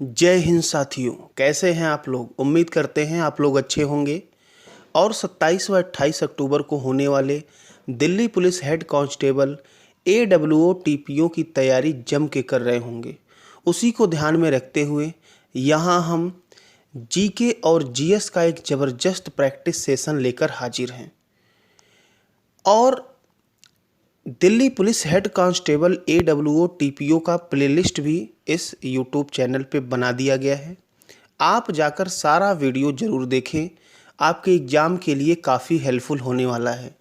जय हिंद साथियों, कैसे हैं आप लोग। उम्मीद करते हैं आप लोग अच्छे होंगे। और 27 व 28 अक्टूबर को होने वाले Delhi police head constable AWO TPO की तैयारी जम के कर रहे होंगे। उसी को ध्यान में रखते हुए यहाँ हम जीके और जीएस का एक ज़बरदस्त प्रैक्टिस सेशन लेकर हाजिर हैं। और Delhi police head constable AWO TPO का प्लेलिस्ट भी इस यूट्यूब चैनल पे बना दिया गया है। आप जाकर सारा वीडियो ज़रूर देखें, आपके एग्ज़ाम के लिए काफ़ी हेल्पफुल होने वाला है।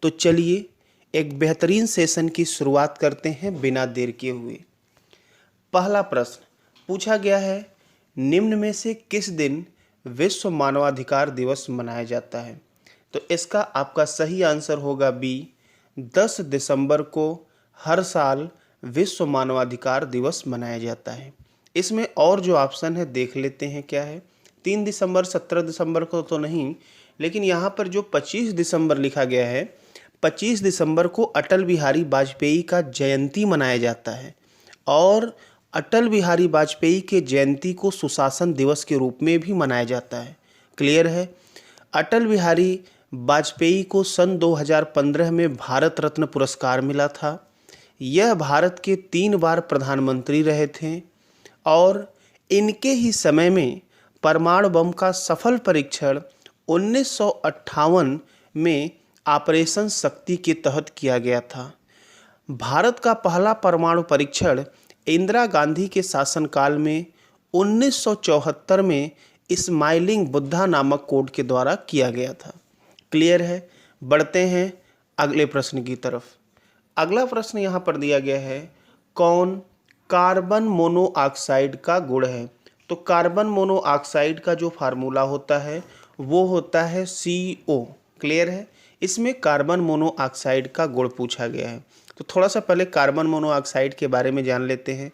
तो चलिए एक बेहतरीन सेशन की शुरुआत करते हैं बिना देर किए हुए। पहला प्रश्न पूछा गया है, निम्न में से किस दिन विश्व मानवाधिकार दिवस मनाया जाता है। तो इसका आपका सही आंसर होगा बी, 10 दिसंबर को हर साल विश्व मानवाधिकार दिवस मनाया जाता है। इसमें और जो ऑप्शन है देख लेते हैं क्या है। 3 दिसंबर, 17 दिसंबर को तो नहीं, लेकिन यहाँ पर जो 25 दिसंबर लिखा गया है, 25 दिसंबर को अटल बिहारी वाजपेयी का जयंती मनाया जाता है। और अटल बिहारी वाजपेयी के जयंती को सुशासन दिवस के रूप में भी मनाया जाता है। क्लियर है। अटल बिहारी वाजपेयी को सन 2015 में भारत रत्न पुरस्कार मिला था। यह भारत के 3 बार प्रधानमंत्री रहे थे और इनके ही समय में परमाणु बम का सफल परीक्षण 1958 में ऑपरेशन शक्ति के तहत किया गया था। भारत का पहला परमाणु परीक्षण इंदिरा गांधी के शासनकाल में 1974 में स्माइलिंग बुद्धा नामक कोड के द्वारा किया गया था। क्लियर है। बढ़ते हैं अगले प्रश्न की तरफ। अगला प्रश्न यहाँ पर दिया गया है, कौन कार्बन मोनोऑक्साइड का गुण है। तो कार्बन मोनोऑक्साइड का जो फार्मूला होता है वो होता है CO। क्लियर है। इसमें कार्बन मोनोऑक्साइड का गुण पूछा गया है। तो थोड़ा सा पहले कार्बन मोनोऑक्साइड के बारे में जान लेते हैं।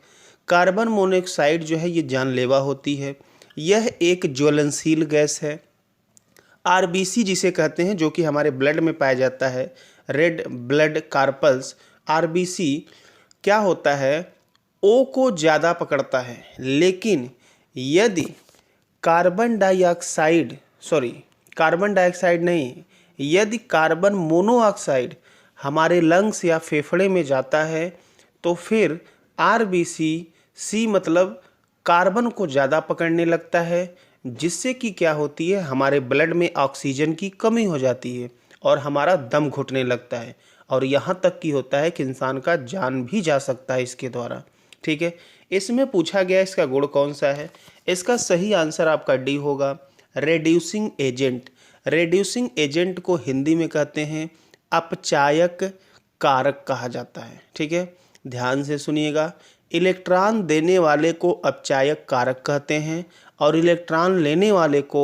कार्बन मोनोऑक्साइड जो है ये जानलेवा होती है। यह एक ज्वलनशील गैस है। RBC जिसे कहते हैं, जो कि हमारे ब्लड में पाया जाता है, रेड ब्लड कार्पल्स, RBC क्या होता है, O को ज़्यादा पकड़ता है। लेकिन यदि कार्बन डाइऑक्साइड नहीं, यदि कार्बन मोनोऑक्साइड हमारे लंग्स या फेफड़े में जाता है तो फिर RBC मतलब कार्बन को ज़्यादा पकड़ने लगता है, जिससे कि क्या होती है, हमारे ब्लड में ऑक्सीजन की कमी हो जाती है और हमारा दम घुटने लगता है। और यहाँ तक कि होता है कि इंसान का जान भी जा सकता है इसके द्वारा। ठीक है। इसमें पूछा गया इसका गुण कौन सा है। इसका सही आंसर आपका डी होगा, रेड्यूसिंग एजेंट। रेड्यूसिंग एजेंट को हिंदी में कहते हैं अपचायक कारक कहा जाता है। ठीक है, ध्यान से सुनिएगा। इलेक्ट्रॉन देने वाले को अपचायक कारक कहते हैं और इलेक्ट्रॉन लेने वाले को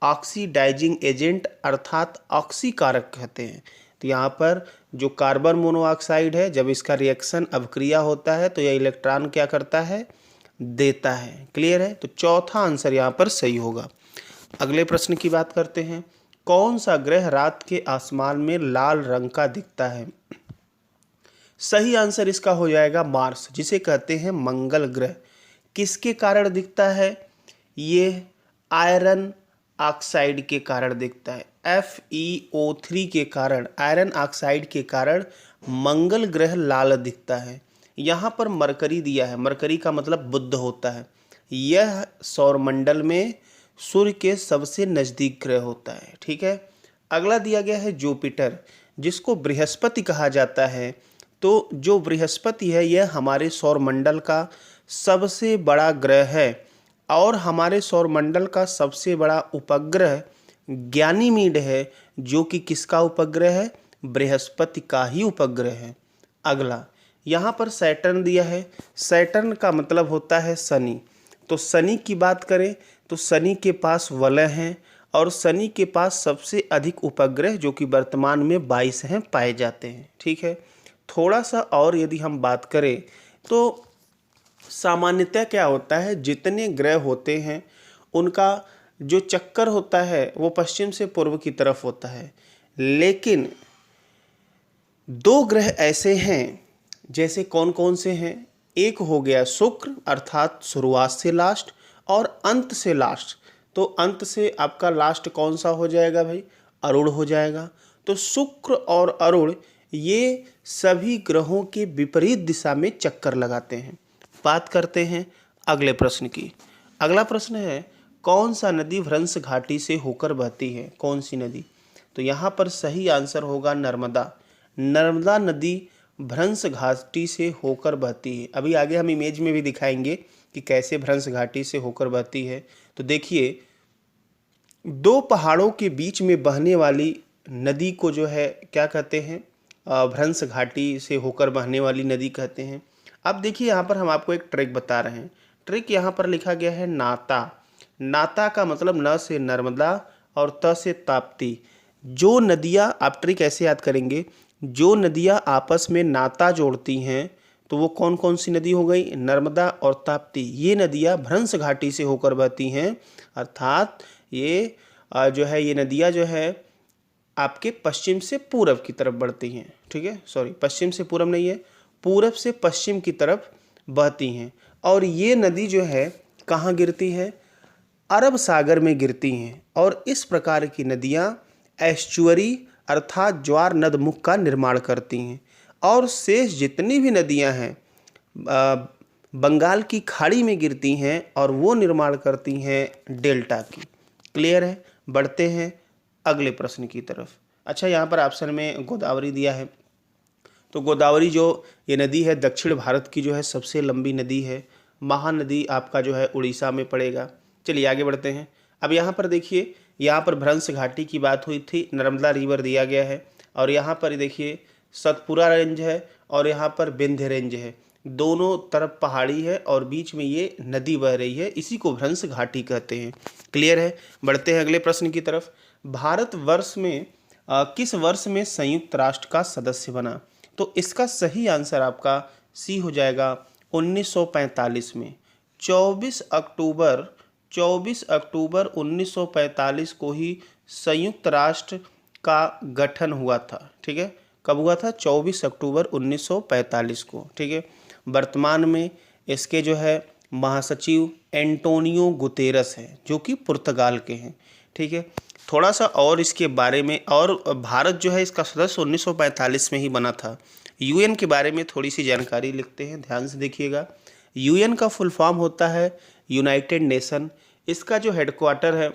ऑक्सीडाइजिंग एजेंट अर्थात ऑक्सीकारक कहते हैं। तो यहाँ पर जो कार्बन मोनोऑक्साइड है, जब इसका रिएक्शन अभिक्रिया होता है तो यह इलेक्ट्रॉन क्या करता है, देता है। क्लियर है। तो चौथा आंसर यहाँ पर सही होगा। अगले प्रश्न की बात करते हैं, कौन सा ग्रह रात के आसमान में लाल रंग का दिखता है। सही आंसर इसका हो जाएगा मार्स, जिसे कहते हैं मंगल ग्रह। किसके कारण दिखता है, ये आयरन ऑक्साइड के कारण दिखता है। FeO3 के कारण, आयरन ऑक्साइड के कारण मंगल ग्रह लाल दिखता है। यहाँ पर मरकरी दिया है, मरकरी का मतलब बुध होता है। यह सौरमंडल में सूर्य के सबसे नज़दीक ग्रह होता है। ठीक है। अगला दिया गया है जुपिटर, जिसको बृहस्पति कहा जाता है। तो जो बृहस्पति है यह हमारे सौरमंडल का सबसे बड़ा ग्रह है और हमारे सौरमंडल का सबसे बड़ा उपग्रह गैनीमीड है, जो कि किसका उपग्रह है, बृहस्पति का ही उपग्रह है। अगला यहाँ पर सैटर्न दिया है। सैटर्न का मतलब होता है शनि। तो शनि की बात करें तो शनि के पास वलय हैं और शनि के पास सबसे अधिक उपग्रह, जो कि वर्तमान में 22 हैं, पाए जाते हैं। ठीक है। थोड़ा सा और यदि हम बात करें तो सामान्यतः क्या होता है, जितने ग्रह होते हैं उनका जो चक्कर होता है वो पश्चिम से पूर्व की तरफ होता है। लेकिन 2 ग्रह ऐसे हैं, जैसे कौन कौन से हैं, एक हो गया शुक्र अर्थात शुरुआत से लास्ट और अंत से लास्ट। तो अंत से आपका लास्ट कौन सा हो जाएगा भाई? अरुण हो जाएगा। तो शुक्र और अरुण ये सभी ग्रहों के विपरीत दिशा में चक्कर लगाते हैं। बात करते हैं अगले प्रश्न की। अगला प्रश्न है कौन सा नदी भ्रंश घाटी से होकर बहती है? कौन सी नदी? तो यहाँ पर सही आंसर होगा नर्मदा। नर्मदा नदी भ्रंश घाटी से होकर बहती है। अभी आगे हम इमेज में भी दिखाएंगे कि कैसे भ्रंश घाटी से होकर बहती है। तो देखिए, दो पहाड़ों के बीच में बहने वाली नदी को जो है क्या कहते हैं? भ्रंश घाटी से होकर बहने वाली नदी कहते हैं। अब देखिए, यहाँ पर हम आपको एक ट्रिक बता रहे हैं। ट्रिक यहाँ पर लिखा गया है नाता। नाता का मतलब न से नर्मदा और त से ताप्ती। जो नदियाँ, आप ट्रिक ऐसे याद करेंगे, जो नदियाँ आपस में नाता जोड़ती हैं तो वो कौन कौन सी नदी हो गई? नर्मदा और ताप्ती। ये नदियाँ भ्रंश घाटी से होकर बहती हैं, अर्थात ये जो है ये नदियाँ जो है आपके पश्चिम से पूरब की तरफ बढ़ती हैं। ठीक है, सॉरी, पश्चिम से पूरब नहीं है, पूरब से पश्चिम की तरफ बहती हैं। और ये नदी जो है कहाँ गिरती है? अरब सागर में गिरती हैं। और इस प्रकार की नदियाँ एस्चुअरी अर्थात ज्वार नदमुख का निर्माण करती हैं। और शेष जितनी भी नदियाँ हैं बंगाल की खाड़ी में गिरती हैं और वो निर्माण करती हैं डेल्टा की। क्लियर है? बढ़ते हैं अगले प्रश्न की तरफ। अच्छा, यहाँ पर ऑप्शन में गोदावरी दिया है। तो गोदावरी जो ये नदी है दक्षिण भारत की जो है सबसे लंबी नदी है। महानदी आपका जो है उड़ीसा में पड़ेगा। चलिए आगे बढ़ते हैं। अब यहाँ पर देखिए, यहाँ पर भ्रंश घाटी की बात हुई थी, नर्मदा रिवर दिया गया है। और यहाँ पर देखिए सतपुरा रेंज है और यहाँ पर विंध्य रेंज है। दोनों तरफ पहाड़ी है और बीच में ये नदी बह रही है, इसी को भ्रंश घाटी कहते हैं। क्लियर है? बढ़ते हैं अगले प्रश्न की तरफ। भारत वर्ष में किस वर्ष में संयुक्त राष्ट्र का सदस्य बना? तो इसका सही आंसर आपका सी हो जाएगा 1945 में। 24 अक्टूबर 1945 को ही संयुक्त राष्ट्र का गठन हुआ था। ठीक है, कब हुआ था? 24 अक्टूबर 1945 को। ठीक है, वर्तमान में इसके जो है महासचिव एंटोनियो गुतेरस हैं, जो कि पुर्तगाल के हैं। ठीक है, थोड़ा सा और इसके बारे में, और भारत जो है इसका सदस्य 1945 में ही बना था। यूएन के बारे में थोड़ी सी जानकारी लिखते हैं, ध्यान से देखिएगा। यूएन का फुल फॉर्म होता है यूनाइटेड नेशन। इसका जो हेडक्वार्टर है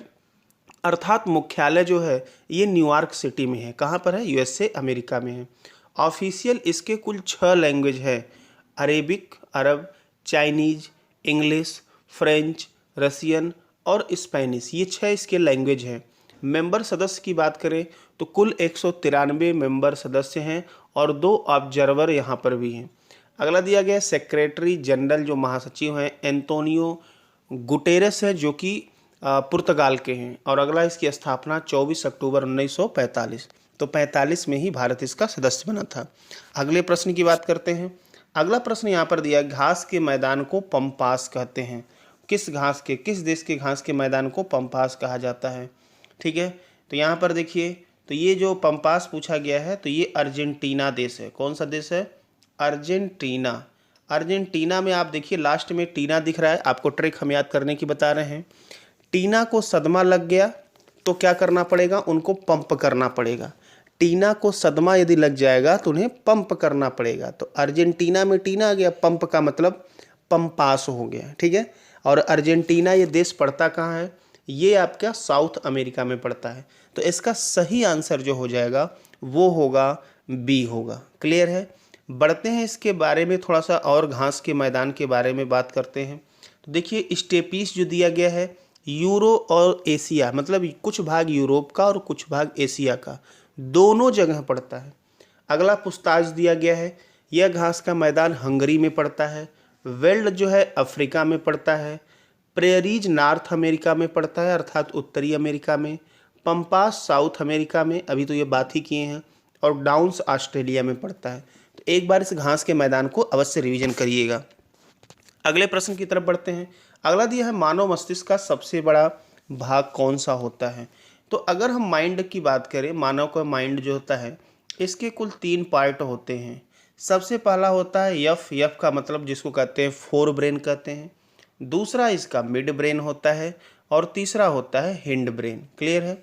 अर्थात मुख्यालय जो है ये न्यूयॉर्क सिटी में है। कहाँ पर है? यूएसए अमेरिका में है। ऑफिशियल इसके कुल 6 लैंग्वेज है, अरेबिक, अरब, चाइनीज, इंग्लिश, फ्रेंच, रसियन और स्पेनिश। ये 6 इसके लैंग्वेज हैं। मेंबर सदस्य की बात करें तो कुल 193 मेंबर सदस्य हैं और 2 ऑब्जर्वर यहाँ पर भी हैं। अगला दिया गया सेक्रेटरी जनरल जो महासचिव हैं एंटोनियो गुटेरेस है, जो कि पुर्तगाल के हैं। और अगला इसकी स्थापना 24 अक्टूबर 1945, तो 45 में ही भारत इसका सदस्य बना था। अगले प्रश्न की बात करते हैं। अगला प्रश्न यहाँ पर दिया, घास के मैदान को पम्पास कहते हैं। किस देश के घास के मैदान को पम्पास कहा जाता है? ठीक है, तो यहाँ पर देखिए, तो ये जो पम्पास पूछा गया है तो ये अर्जेंटीना देश है। कौन सा देश है? अर्जेंटीना। अर्जेंटीना में आप देखिए लास्ट में टीना दिख रहा है, आपको ट्रिक हम याद करने की बता रहे हैं। टीना को सदमा लग गया तो क्या करना पड़ेगा? उनको पंप करना पड़ेगा। टीना को सदमा यदि लग जाएगा तो उन्हें पंप करना पड़ेगा। तो अर्जेंटीना में टीना आ गया, पंप का मतलब पम्पास हो गया। ठीक है, और अर्जेंटीना ये देश पड़ता कहाँ है? ये आपका साउथ अमेरिका में पड़ता है। तो इसका सही आंसर जो हो जाएगा वो होगा बी होगा। क्लियर है? बढ़ते हैं इसके बारे में, थोड़ा सा और घास के मैदान के बारे में बात करते हैं। तो देखिए स्टेपीस जो दिया गया है यूरो और एशिया, मतलब कुछ भाग यूरोप का और कुछ भाग एशिया का, दोनों जगह पड़ता है। अगला पुस्ताज दिया गया है, यह घास का मैदान हंगरी में पड़ता है। वेल्ड जो है अफ्रीका में पड़ता है। प्रेरीज नॉर्थ अमेरिका में पड़ता है अर्थात उत्तरी अमेरिका में। पम्पास साउथ अमेरिका में, अभी तो ये बात ही किए हैं। और डाउन्स ऑस्ट्रेलिया में पड़ता है। तो एक बार इस घास के मैदान को अवश्य रिवीजन करिएगा। अगले प्रश्न की तरफ बढ़ते हैं। अगला दिया है मानव मस्तिष्क का सबसे बड़ा भाग कौन सा होता है? तो अगर हम माइंड की बात करें, मानव का माइंड जो होता है इसके कुल 3 पार्ट होते हैं। सबसे पहला होता है यफ, यफ का मतलब जिसको कहते हैं फोर ब्रेन कहते हैं। दूसरा इसका मिड ब्रेन होता है और तीसरा होता है हिंड ब्रेन। क्लियर है?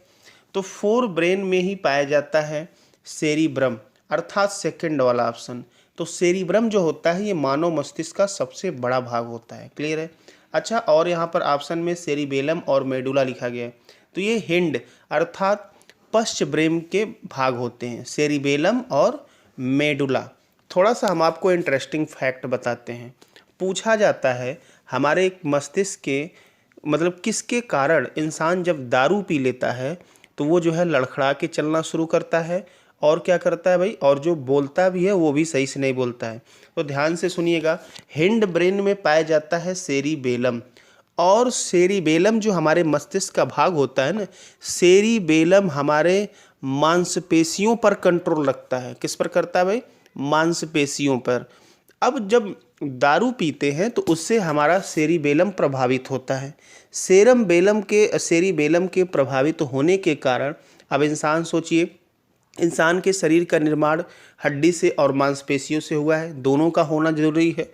तो फोर ब्रेन में ही पाया जाता है सेरिब्रम, अर्थात सेकंड वाला ऑप्शन। तो सेरिब्रम जो होता है ये मानव मस्तिष्क का सबसे बड़ा भाग होता है। क्लियर है? अच्छा, और यहाँ पर ऑप्शन में सेरिबेलम और मेडुला लिखा गया है, तो ये हिंड अर्थात पश्च ब्रेन के भाग होते हैं, सेरिबेलम और मेडुला। थोड़ा सा हम आपको इंटरेस्टिंग फैक्ट बताते हैं। पूछा जाता है हमारे एक मस्तिष्क के मतलब किसके कारण इंसान जब दारू पी लेता है तो वो जो है लड़खड़ा के चलना शुरू करता है, और क्या करता है भाई, और जो बोलता भी है वो भी सही से नहीं बोलता है। तो ध्यान से सुनिएगा, हिंड ब्रेन में पाया जाता है सेरिबेलम, और सेरिबेलम जो हमारे मस्तिष्क का भाग होता है ना, सेरिबेलम हमारे मांसपेशियों पर कंट्रोल रखता है। किस पर करता है भाई? मांसपेशियों पर। अब जब दारू पीते हैं तो उससे हमारा सेरिबेलम प्रभावित होता है। सेरिबेलम के प्रभावित होने के कारण अब इंसान सोचिए, इंसान के शरीर का निर्माण हड्डी से और मांसपेशियों से हुआ है, दोनों का होना जरूरी है।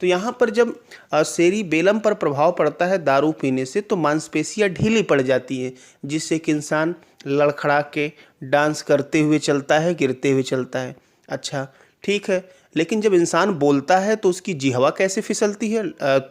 तो यहाँ पर जब सेरिबेलम पर प्रभाव पड़ता है दारू पीने से तो मांसपेशियाँ ढीली पड़ जाती हैं, जिससे कि इंसान लड़खड़ा के डांस करते हुए चलता है, गिरते हुए चलता है। अच्छा ठीक है, लेकिन जब इंसान बोलता है तो उसकी जिह्वा कैसे फिसलती है?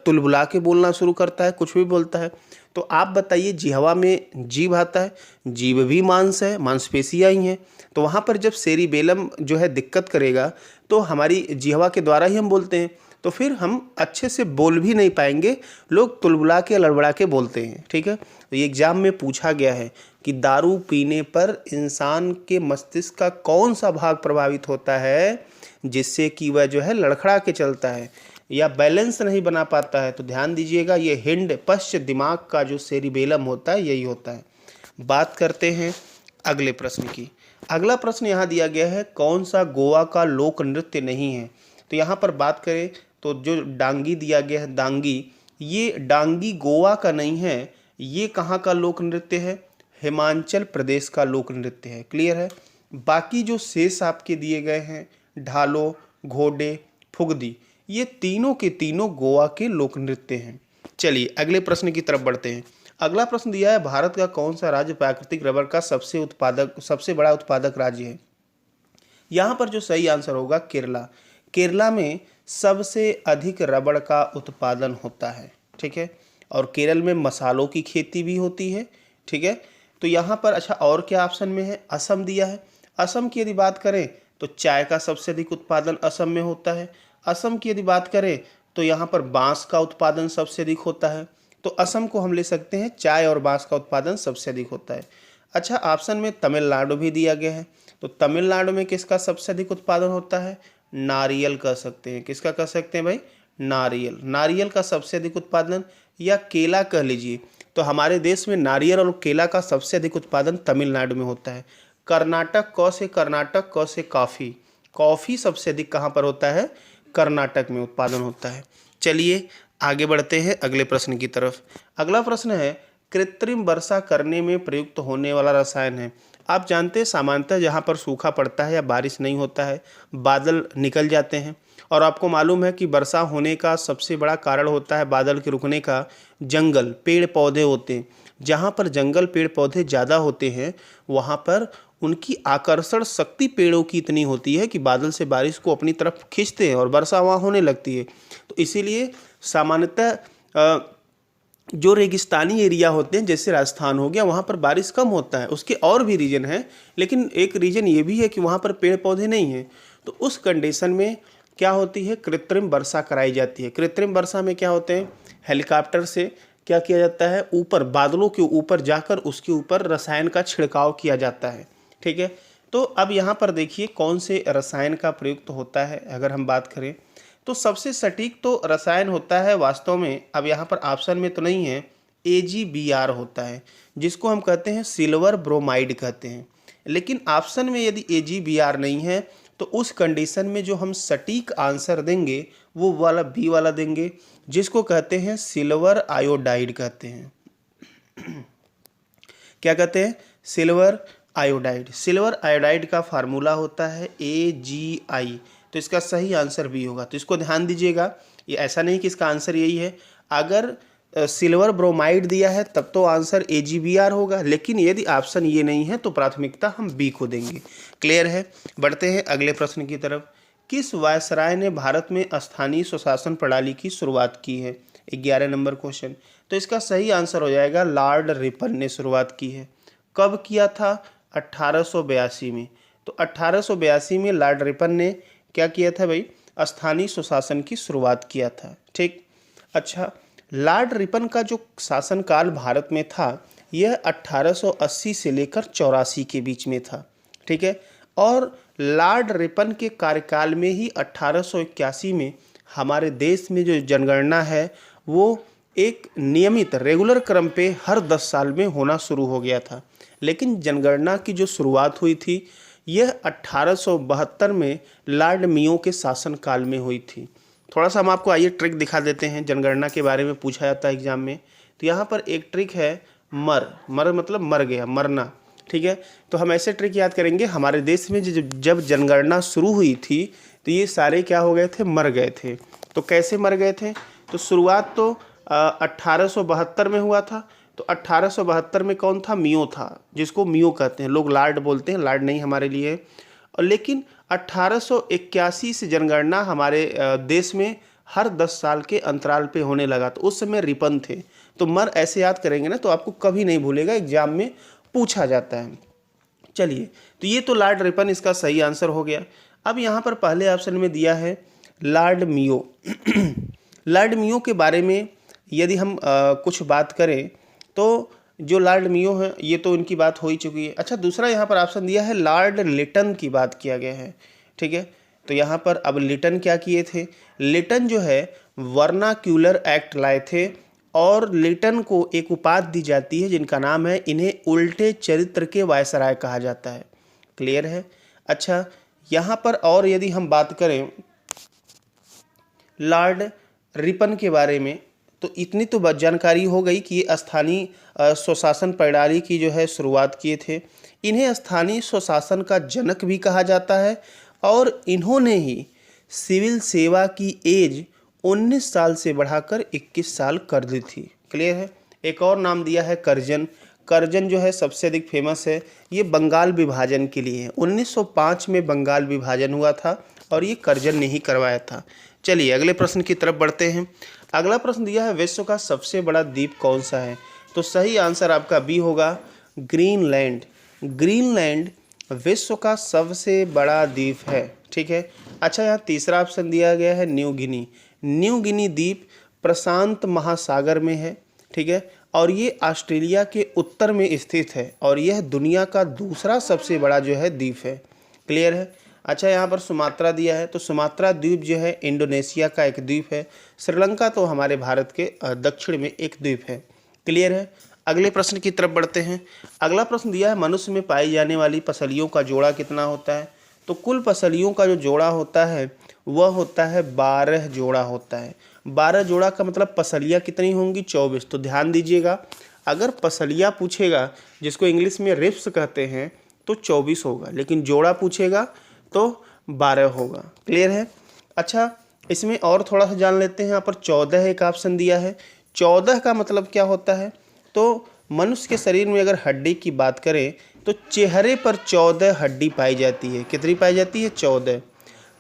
तुलबुला के बोलना शुरू करता है, कुछ भी बोलता है। तो आप बताइए, जिह्वा में जीभ आता है, जीभ भी मांस है, मांसपेशियाँ ही हैं। तो वहाँ पर जब सेरिबेलम जो है दिक्कत करेगा तो हमारी जिह्वा के द्वारा ही हम बोलते हैं, तो फिर हम अच्छे से बोल भी नहीं पाएंगे, लोग तुलबुला के लड़बड़ा के बोलते हैं। ठीक है, तो ये एग्जाम में पूछा गया है कि दारू पीने पर इंसान के मस्तिष्क का कौन सा भाग प्रभावित होता है जिससे कि वह जो है लड़खड़ा के चलता है या बैलेंस नहीं बना पाता है। तो ध्यान दीजिएगा, ये हिंड पश्च दिमाग का जो सेरिबेलम होता है यही होता है। बात करते हैं अगले प्रश्न की। अगला प्रश्न यहाँ दिया गया है, कौन सा गोवा का लोक नृत्य नहीं है? तो यहाँ पर बात करें तो जो डांगी दिया गया है, दांगी, ये डांगी गोवा का नहीं है, ये कहाँ का लोक नृत्य है? हिमाचल प्रदेश का लोक नृत्य है। क्लियर है? बाकी जो शेष आपके दिए गए हैं, ढालो, घोड़े, फुगदी, ये तीनों के तीनों गोवा के लोक नृत्य हैं। चलिए अगले प्रश्न की तरफ बढ़ते हैं। अगला प्रश्न दिया है, भारत का कौन सा राज्य प्राकृतिक रबर का सबसे बड़ा उत्पादक राज्य है? यहाँ पर जो सही आंसर होगा केरला। केरला में सबसे अधिक रबड़ का उत्पादन होता है। ठीक है, और केरल में मसालों की खेती भी होती है। ठीक है, तो यहाँ पर अच्छा और क्या ऑप्शन में है? असम दिया है। असम की यदि बात करें तो चाय का सबसे अधिक उत्पादन असम में होता है। असम की यदि बात करें तो यहाँ पर बांस का उत्पादन सबसे अधिक होता है। तो असम को हम ले सकते हैं, चाय और बांस का उत्पादन सबसे अधिक होता है। अच्छा, ऑप्शन में तमिलनाडु भी दिया गया है। तो तमिलनाडु में किसका सबसे अधिक उत्पादन होता है? नारियल कह सकते हैं। किसका कह सकते हैं भाई? नारियल। नारियल का सबसे अधिक उत्पादन, या केला कह लीजिए। तो हमारे देश में नारियल और केला का सबसे अधिक उत्पादन तमिलनाडु में होता है। कर्नाटक, क से कर्नाटक, क से कॉफ़ी, कॉफ़ी सबसे अधिक कहाँ पर होता है? कर्नाटक में उत्पादन होता है। चलिए आगे बढ़ते हैं अगले प्रश्न की तरफ। अगला प्रश्न है, कृत्रिम वर्षा करने में प्रयुक्त होने वाला रसायन है। आप जानते हैं सामान्यतः जहाँ पर सूखा पड़ता है या बारिश नहीं होता है, बादल निकल जाते हैं, और आपको मालूम है कि वर्षा होने का सबसे बड़ा कारण होता है बादल के रुकने का जंगल, पेड़ पौधे होते हैं। जहाँ पर जंगल पेड़ पौधे ज़्यादा होते हैं वहाँ पर उनकी आकर्षण शक्ति पेड़ों की इतनी होती है कि बादल से बारिश को अपनी तरफ खींचते हैं और वर्षा वहाँ होने लगती है। तो इसीलिए सामान्यतः जो रेगिस्तानी एरिया होते हैं जैसे राजस्थान हो गया, वहाँ पर बारिश कम होता है। उसके और भी रीजन हैं, लेकिन एक रीजन ये भी है कि वहाँ पर पेड़ पौधे नहीं हैं। तो उस कंडीशन में क्या होती है? कृत्रिम वर्षा कराई जाती है। कृत्रिम वर्षा में क्या होते हैं? हेलीकॉप्टर से क्या किया जाता है? ऊपर बादलों के ऊपर जाकर उसके ऊपर रसायन का छिड़काव किया जाता है। ठीक है, तो अब यहाँ पर देखिए कौन से रसायन का प्रयुक्त होता है। अगर हम बात करें तो सबसे सटीक तो रसायन होता है वास्तव में, अब यहाँ पर ऑप्शन में तो नहीं है, AgBr होता है, जिसको हम कहते हैं सिल्वर ब्रोमाइड कहते हैं। लेकिन ऑप्शन में यदि AgBr नहीं है तो उस कंडीशन में जो हम सटीक आंसर देंगे वो वाला बी वाला देंगे, जिसको कहते हैं सिल्वर आयोडाइड कहते हैं। क्या कहते हैं? Silver iodide. सिल्वर आयोडाइड का फार्मूला होता है AgI। तो इसका सही आंसर बी होगा। तो इसको ध्यान दीजिएगा, ये ऐसा नहीं कि इसका आंसर यही है। अगर सिल्वर ब्रोमाइड दिया है तब तो आंसर AgBr होगा, लेकिन यदि ऑप्शन ये नहीं है तो प्राथमिकता हम बी को देंगे। क्लियर है। बढ़ते हैं अगले प्रश्न की तरफ। किस वायसराय ने भारत में स्थानीय स्वशासन प्रणाली की शुरुआत की है? 11 नंबर क्वेश्चन। तो इसका सही आंसर हो जाएगा लॉर्ड रिपन ने शुरुआत की है। कब किया था? 1882 में। तो 1882 में लॉर्ड रिपन ने क्या किया था भाई? स्थानीय स्वशासन की शुरुआत किया था। ठीक। अच्छा, लॉर्ड रिपन का जो शासनकाल भारत में था यह 1880 से लेकर 84 के बीच में था। ठीक है। और लॉर्ड रिपन के कार्यकाल में ही 1881 में हमारे देश में जो जनगणना है वो एक नियमित रेगुलर क्रम पे हर 10 साल में होना शुरू हो गया था। लेकिन जनगणना की जो शुरुआत हुई थी यह 1872 में लॉर्ड मेयो के शासनकाल में हुई थी। थोड़ा सा हम आपको आइए ट्रिक दिखा देते हैं, जनगणना के बारे में पूछा जाता है एग्जाम में। तो यहाँ पर एक ट्रिक है मर मतलब मर गया, मरना। ठीक है। तो हम ऐसे ट्रिक याद करेंगे। हमारे देश में जब जनगणना शुरू हुई थी तो ये सारे क्या हो गए थे? मर गए थे। तो कैसे मर गए थे? तो शुरुआत तो 1872 में हुआ था। तो 1872 में कौन था? मियो था, जिसको मियो कहते हैं, लोग लॉर्ड बोलते हैं, लॉर्ड नहीं हमारे लिए। और लेकिन 1881 से जनगणना हमारे देश में हर 10 साल के अंतराल पे होने लगा। तो उस समय रिपन थे। तो मर ऐसे याद करेंगे ना तो आपको कभी नहीं भूलेगा, एग्जाम में पूछा जाता है। चलिए, तो ये तो लॉर्ड रिपन इसका सही आंसर हो गया। अब यहाँ पर पहले ऑप्शन में दिया है लॉर्ड मेयो। लॉर्ड मेयो के बारे में यदि हम कुछ बात करें तो जो लॉर्ड मेयो है ये तो इनकी बात हो ही चुकी है। अच्छा, दूसरा यहाँ पर ऑप्शन दिया है लॉर्ड लिटन की बात किया गया है। ठीक है। तो यहाँ पर अब लिटन क्या किए थे? लिटन जो है वर्नाक्यूलर एक्ट लाए थे और लिटन को एक उपाधि दी जाती है जिनका नाम है, इन्हें उल्टे चरित्र के वायसराय कहा जाता है। क्लियर है। अच्छा, यहाँ पर और यदि हम बात करें लॉर्ड रिपन के बारे में तो इतनी तो जानकारी हो गई कि ये स्थानीय स्वशासन प्रणाली की जो है शुरुआत किए थे। इन्हें स्थानीय स्वशासन का जनक भी कहा जाता है और इन्होंने ही सिविल सेवा की एज 19 साल से बढ़ाकर 21 साल कर दी थी। क्लियर है। एक और नाम दिया है कर्जन। कर्जन जो है सबसे अधिक फेमस है, ये बंगाल विभाजन के लिए है। 1905 में बंगाल विभाजन हुआ था और ये कर्जन ने ही करवाया था। चलिए अगले प्रश्न की तरफ बढ़ते हैं। अगला प्रश्न दिया है विश्व का सबसे बड़ा द्वीप कौन सा है? तो सही आंसर आपका बी होगा, ग्रीनलैंड। ग्रीनलैंड विश्व का सबसे बड़ा द्वीप है। ठीक है। अच्छा, यहाँ तीसरा ऑप्शन दिया गया है न्यू गिनी। न्यू गिनी द्वीप प्रशांत महासागर में है। ठीक है। और ये ऑस्ट्रेलिया के उत्तर में स्थित है और यह दुनिया का दूसरा सबसे बड़ा जो है द्वीप है। क्लियर है। अच्छा, यहाँ पर सुमात्रा दिया है। तो सुमात्रा द्वीप जो है इंडोनेशिया का एक द्वीप है। श्रीलंका तो हमारे भारत के दक्षिण में एक द्वीप है। क्लियर है। अगले प्रश्न की तरफ बढ़ते हैं। अगला प्रश्न दिया है मनुष्य में पाई जाने वाली पसलियों का जोड़ा कितना होता है? तो कुल पसलियों का जो जोड़ा होता है वह होता है 12 जोड़ा होता है। 12 जोड़ा का मतलब पसलियाँ कितनी होंगी? 24। तो ध्यान दीजिएगा, अगर पसलियाँ पूछेगा जिसको इंग्लिश में रिप्स कहते हैं तो 24 होगा, लेकिन जोड़ा पूछेगा तो 12 होगा। क्लियर है। अच्छा, इसमें और थोड़ा सा जान लेते हैं। यहाँ पर 14 एक ऑप्शन दिया है। 14 का मतलब क्या होता है? तो मनुष्य के शरीर में अगर हड्डी की बात करें तो चेहरे पर 14 हड्डी पाई जाती है। कितनी पाई जाती है? 14।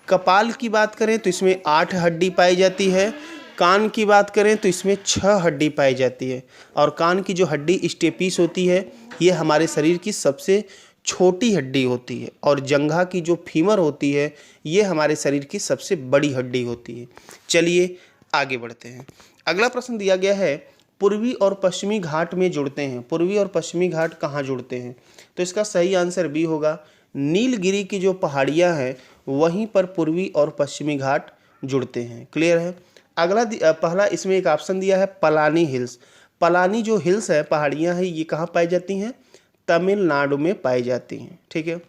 कपाल की बात करें तो इसमें 8 हड्डी पाई जाती है। कान की बात करें तो इसमें 6 हड्डी पाई जाती है। और कान की जो हड्डी स्टेपिस होती है ये हमारे शरीर की सबसे छोटी हड्डी होती है और जंघा की जो फीमर होती है ये हमारे शरीर की सबसे बड़ी हड्डी होती है। चलिए आगे बढ़ते हैं। अगला प्रश्न दिया गया है पूर्वी और पश्चिमी घाट में जुड़ते हैं। पूर्वी और पश्चिमी घाट कहाँ जुड़ते हैं? तो इसका सही आंसर बी होगा, नीलगिरी की जो पहाड़ियाँ हैं वहीं पर पूर्वी और पश्चिमी घाट जुड़ते हैं। क्लियर है। अगला पहला इसमें एक ऑप्शन दिया है पलानी हिल्स। पलानी जो हिल्स है, पहाड़ियाँ हैं, ये कहाँ पाई जाती हैं? तमिलनाडु में पाई जाती हैं। ठीक है।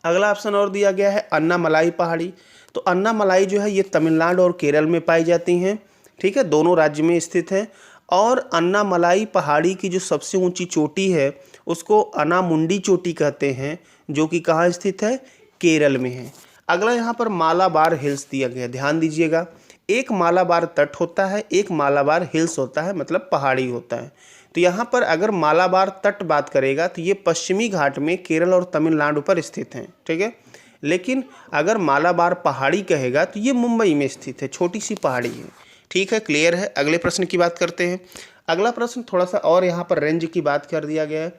अगला ऑप्शन और दिया गया है अन्नामलाई पहाड़ी। तो अन्नामलाई जो है ये तमिलनाडु और केरल में पाई जाती हैं। ठीक है, दोनों राज्य में स्थित है। और अन्नामलाई पहाड़ी की जो सबसे ऊंची चोटी है उसको अनामुंडी चोटी कहते हैं, जो कि कहाँ स्थित है? केरल में है। अगला यहाँ पर मालाबार हिल्स दिया गया, ध्यान दीजिएगा। एक मालाबार तट होता है, एक मालाबार हिल्स होता है, मतलब पहाड़ी होता है। तो यहाँ पर अगर मालाबार तट बात करेगा तो ये पश्चिमी घाट में केरल और तमिलनाडु पर स्थित हैं, ठीक है। लेकिन अगर मालाबार पहाड़ी कहेगा तो ये मुंबई में स्थित है, छोटी सी पहाड़ी है, ठीक है, क्लियर है। अगले प्रश्न की बात करते हैं। अगला प्रश्न थोड़ा सा और यहाँ पर रेंज की बात कर दिया गया है।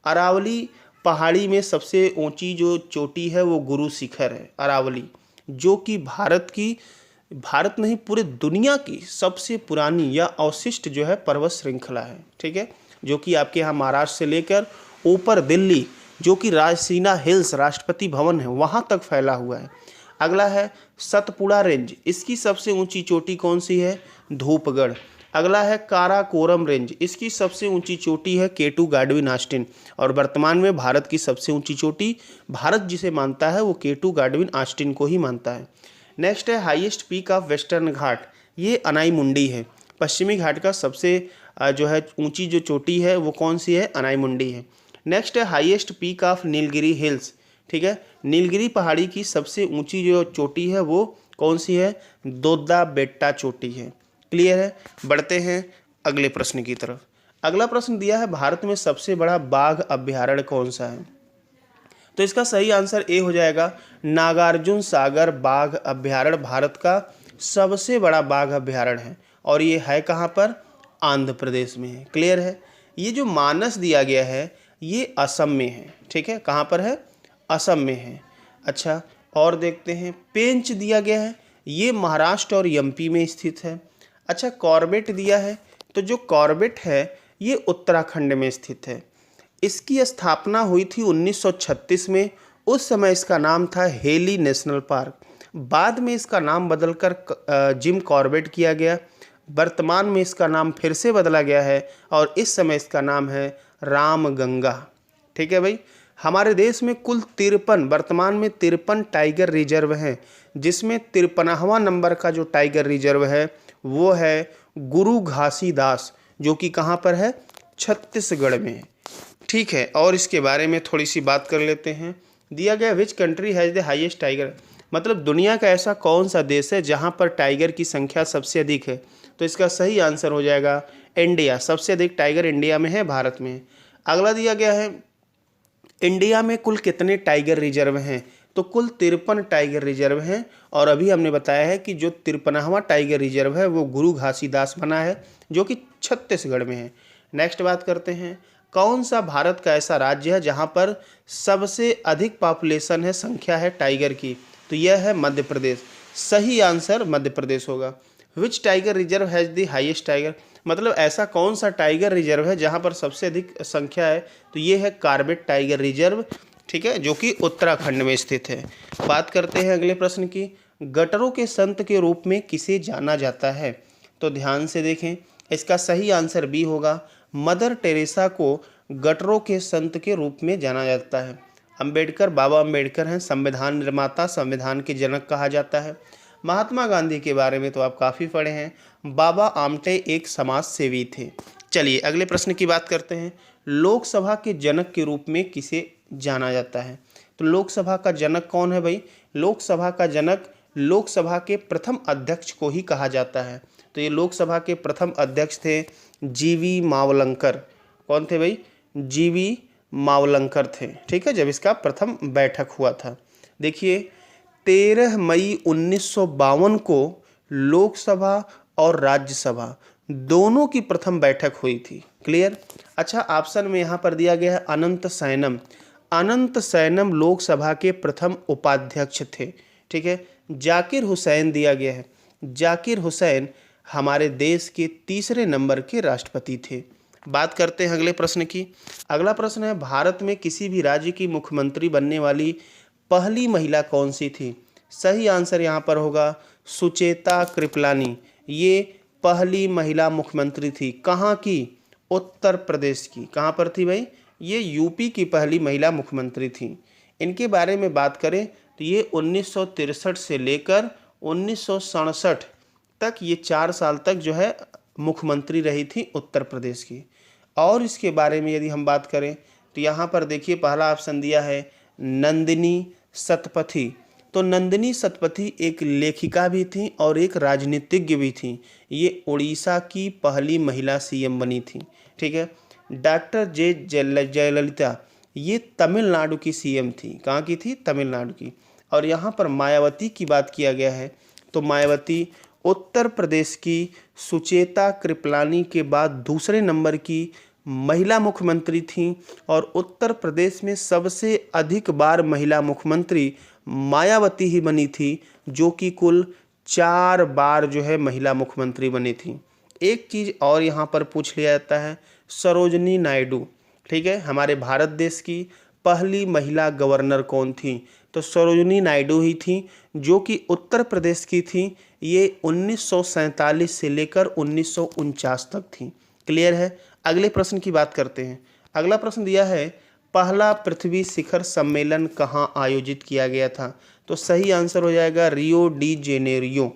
अरावली पहाड़ी में सबसे ऊंची जो चोटी है वो गुरु शिखर है अरावली, जो कि भारत नहीं पूरे दुनिया की सबसे पुरानी या अवशिष्ट जो है पर्वत श्रृंखला है, ठीक है, जो कि आपके यहाँ महाराष्ट्र से लेकर ऊपर दिल्ली जो कि राजसीना हिल्स राष्ट्रपति भवन है वहाँ तक फैला हुआ है। अगला है सतपुड़ा रेंज, इसकी सबसे ऊंची चोटी कौन सी है? धूपगढ़। अगला है काराकोरम रेंज, इसकी सबसे ऊंची चोटी है केटू गाडविन ऑस्टिन, और वर्तमान में भारत की सबसे ऊंची चोटी भारत जिसे मानता है वो केटू गाडविन ऑस्टिन को ही मानता है। नेक्स्ट है हाईएस्ट पीक ऑफ वेस्टर्न घाट, ये अनाईमुंडी है। पश्चिमी घाट का सबसे जो है ऊंची जो चोटी है वो कौन सी है? अनाईमुंडी है। नेक्स्ट है highest peak of Nilgiri hills, ठीक है, नीलगिरी पहाड़ी की सबसे ऊंची जो चोटी है वो कौन सी है? दोद्दा बेट्टा चोटी है, क्लियर है। बढ़ते हैं अगले प्रश्न की तरफ। अगला प्रश्न दिया है भारत में सबसे बड़ा बाघ अभ्यारण्य कौन सा है? तो इसका सही आंसर ए हो जाएगा, नागार्जुन सागर बाघ अभ्यारण्य भारत का सबसे बड़ा बाघ अभ्यारण्य है, और ये है कहाँ पर? आंध्र प्रदेश में है, क्लियर है। ये जो मानस दिया गया है ये असम में है, ठीक है, कहाँ पर है? असम में है। अच्छा, और देखते हैं पेंच दिया गया है, ये महाराष्ट्र और एमपी में स्थित है। अच्छा, कॉर्बेट दिया है, तो जो कॉर्बेट है ये उत्तराखंड में स्थित है। इसकी स्थापना हुई थी 1936 में, उस समय इसका नाम था हेली नेशनल पार्क, बाद में इसका नाम बदलकर जिम कॉर्बेट किया गया। वर्तमान में इसका नाम फिर से बदला गया है और इस समय इसका नाम है रामगंगा, ठीक है भाई। हमारे देश में कुल 53 वर्तमान में 53 टाइगर रिजर्व हैं, जिसमें 53वां नंबर का जो टाइगर रिजर्व है वो है गुरु घासीदास, जो कि कहाँ पर है? छत्तीसगढ़ में, ठीक है। और इसके बारे में थोड़ी सी बात कर लेते हैं। दिया गया which country has the highest tiger, मतलब दुनिया का ऐसा कौन सा देश है जहाँ पर टाइगर की संख्या सबसे अधिक है? तो इसका सही आंसर हो जाएगा इंडिया, सबसे अधिक टाइगर इंडिया में है, भारत में। अगला दिया गया है इंडिया में कुल कितने टाइगर रिजर्व हैं? तो कुल 53 टाइगर रिजर्व हैं, और अभी हमने बताया है कि जो 53वां टाइगर रिजर्व है वो गुरु घासीदास बना है, जो कि छत्तीसगढ़ में है। नेक्स्ट बात करते हैं, कौन सा भारत का ऐसा राज्य है जहां पर सबसे अधिक पॉपुलेशन है, संख्या है टाइगर की? तो यह है मध्य प्रदेश, सही आंसर मध्य प्रदेश होगा। Which tiger reserve has the highest tiger, मतलब ऐसा कौन सा टाइगर रिजर्व है जहां पर सबसे अधिक संख्या है? तो ये है कॉर्बेट टाइगर रिजर्व, ठीक है, जो कि उत्तराखंड में स्थित है। बात करते हैं अगले प्रश्न की, गटरों के संत के रूप में किसे जाना जाता है? तो ध्यान से देखें, इसका सही आंसर बी होगा, मदर टेरेसा को गटरों के संत के रूप में जाना जाता है। अंबेडकर, बाबा अंबेडकर हैं संविधान निर्माता, संविधान के जनक कहा जाता है। महात्मा गांधी के बारे में तो आप काफ़ी पढ़े हैं, बाबा आमटे एक समाज सेवी थे। चलिए अगले प्रश्न की बात करते हैं, लोकसभा के जनक के रूप में किसे जाना जाता है? तो लोकसभा का जनक कौन है भाई? लोकसभा का जनक लोकसभा के प्रथम अध्यक्ष को ही कहा जाता है। तो ये लोकसभा के प्रथम अध्यक्ष थे जीवी मावलंकर। कौन थे भाई? जीवी मावलंकर थे, ठीक है, जब इसका प्रथम बैठक हुआ था। देखिए 13 मई 1952 को लोकसभा और राज्यसभा दोनों की प्रथम बैठक हुई थी, क्लियर। अच्छा, ऑप्शन में यहाँ पर दिया गया है अनंत सैनम, अनंत सैनम लोकसभा के प्रथम उपाध्यक्ष थे, ठीक है। जाकिर हुसैन दिया गया है, जाकिर हुसैन हमारे देश के तीसरे नंबर के राष्ट्रपति थे। बात करते हैं अगले प्रश्न की। अगला प्रश्न है, भारत में किसी भी राज्य की मुख्यमंत्री बनने वाली पहली महिला कौन सी थी? सही आंसर यहाँ पर होगा सुचेता कृपलानी, ये पहली महिला मुख्यमंत्री थी। कहाँ की? उत्तर प्रदेश की। कहाँ पर थी भाई? ये यूपी की पहली महिला मुख्यमंत्री थी। इनके बारे में बात करें तो ये 1963 से लेकर 1967 तक, ये 4 साल तक जो है मुख्यमंत्री रही थी उत्तर प्रदेश की। और इसके बारे में यदि हम बात करें तो यहाँ पर देखिए पहला ऑप्शन दिया है नंदिनी सतपथी, तो नंदिनी शतपथी एक लेखिका भी थी और एक राजनीतिज्ञ भी थी। ये उड़ीसा की पहली महिला सीएम बनी थी। ठीक है। डॉक्टर जयललिता ये तमिलनाडु की सीएम थी। कहाँ की थी? तमिलनाडु की। और यहाँ पर मायावती की बात किया गया है तो मायावती उत्तर प्रदेश की सुचेता कृपलानी के बाद दूसरे नंबर की महिला मुख्यमंत्री थीं और उत्तर प्रदेश में सबसे अधिक बार महिला मुख्यमंत्री मायावती ही बनी थी, जो कि कुल 4 बार जो है महिला मुख्यमंत्री बनी थी। एक चीज़ और यहाँ पर पूछ लिया जाता है, सरोजनी नायडू, ठीक है, हमारे भारत देश की पहली महिला गवर्नर कौन थी? तो सरोजनी नायडू ही थी, जो कि उत्तर प्रदेश की थी। ये 1947 से लेकर 1949 तक थी। क्लियर है। अगले प्रश्न की बात करते हैं। अगला प्रश्न दिया है, पहला पृथ्वी शिखर सम्मेलन कहाँ आयोजित किया गया था? तो सही आंसर हो जाएगा रियो डी जेनेरियो।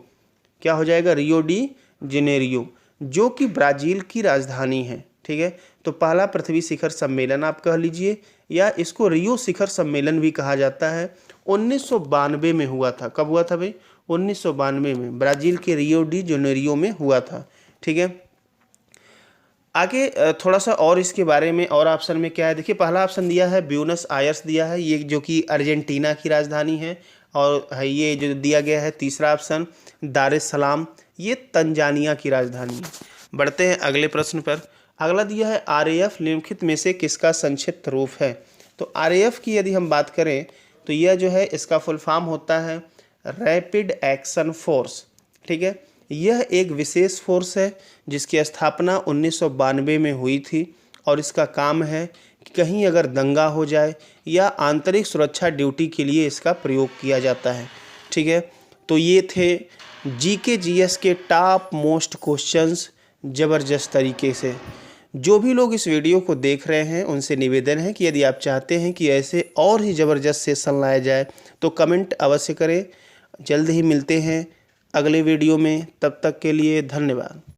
क्या हो जाएगा? रियो डी जेनेरियो, जो कि ब्राज़ील की राजधानी है। ठीक है। तो पहला पृथ्वी शिखर सम्मेलन आप कह लीजिए, या इसको रियो शिखर सम्मेलन भी कहा जाता है, 1992 में हुआ था। कब हुआ था भाई? 1992 में ब्राज़ील के रियो डी जेनेरियो में हुआ था। ठीक है। आगे थोड़ा सा और इसके बारे में, और ऑप्शन में क्या है देखिए। पहला ऑप्शन दिया है ब्यूनस आयर्स दिया है, ये जो कि अर्जेंटीना की राजधानी है। और है ये जो दिया गया है तीसरा ऑप्शन दार एस सलाम, ये तंजानिया की राजधानी है। बढ़ते हैं अगले प्रश्न पर। अगला दिया है आरएएफ निम्नलिखित में से किसका संक्षिप्त रूप है? तो आरएएफ की यदि हम बात करें तो यह जो है इसका फुल फॉर्म होता है रैपिड एक्शन फोर्स। ठीक है। यह एक विशेष फोर्स है जिसकी स्थापना 1992 में हुई थी और इसका काम है कि कहीं अगर दंगा हो जाए या आंतरिक सुरक्षा ड्यूटी के लिए इसका प्रयोग किया जाता है। ठीक है। तो ये थे जीके जीएस के टॉप मोस्ट क्वेश्चंस ज़बरदस्त तरीके से। जो भी लोग इस वीडियो को देख रहे हैं उनसे निवेदन है कि यदि आप चाहते हैं कि ऐसे और ही ज़बरदस्त सेशन लाया जाए तो कमेंट अवश्य करें। जल्द ही मिलते हैं अगले वीडियो में, तब तक के लिए धन्यवाद।